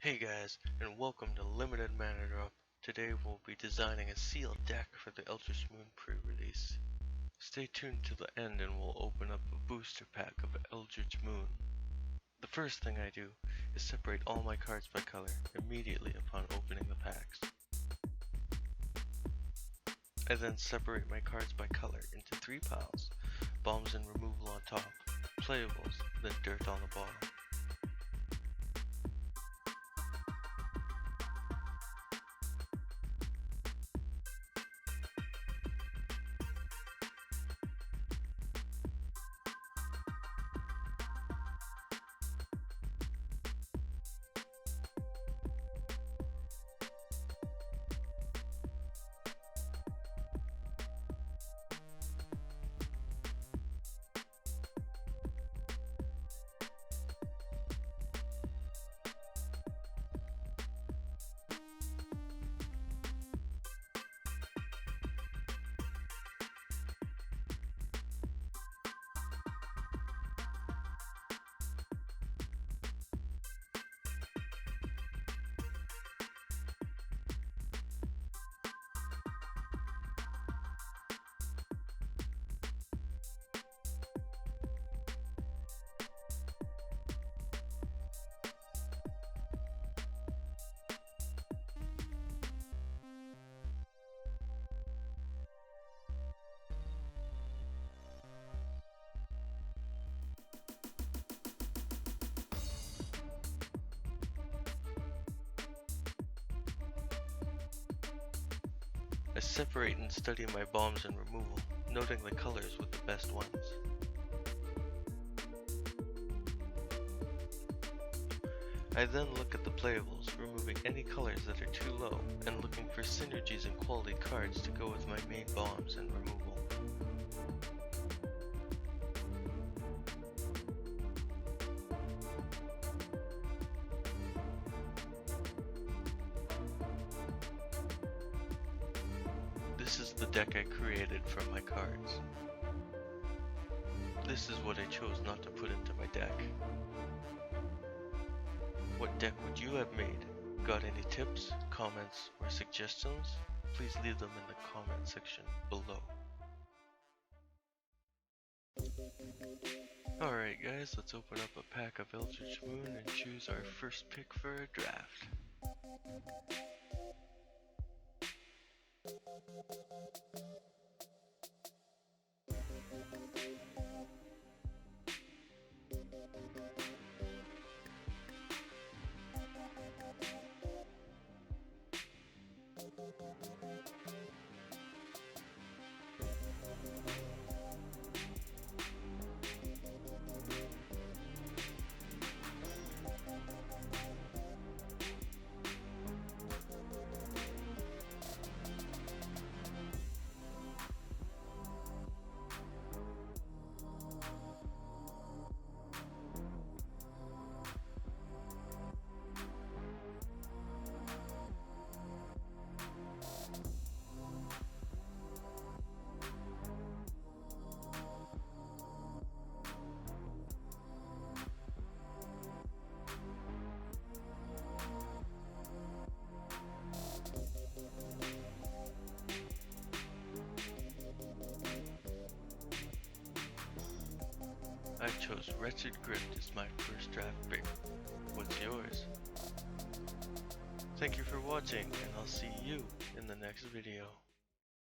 Hey guys, and welcome to Limited Mana Drop. Today we'll be designing a sealed deck for the Eldritch Moon pre-release. Stay tuned to the end and we'll open up a booster pack of Eldritch Moon. The first thing I do is separate all my cards by color immediately upon opening the packs. I then separate my cards by color into 3 piles, bombs and removal on top, playables, then dirt on the bottom. I separate and study my bombs and removal, noting the colors with the best ones. I then look at the playables, removing any colors that are too low, and looking for synergies and quality cards to go with my main bombs and removal. This is the deck I created from my cards. This is what I chose not to put into my deck. What deck would you have made? Got any tips, comments, or suggestions? Please leave them in the comment section below. Alright guys, let's open up a pack of Eldritch Moon and choose our first pick for a draft. I chose Wretched Grift as my first draft pick. What's yours? Thank you for watching, and I'll see you in the next video.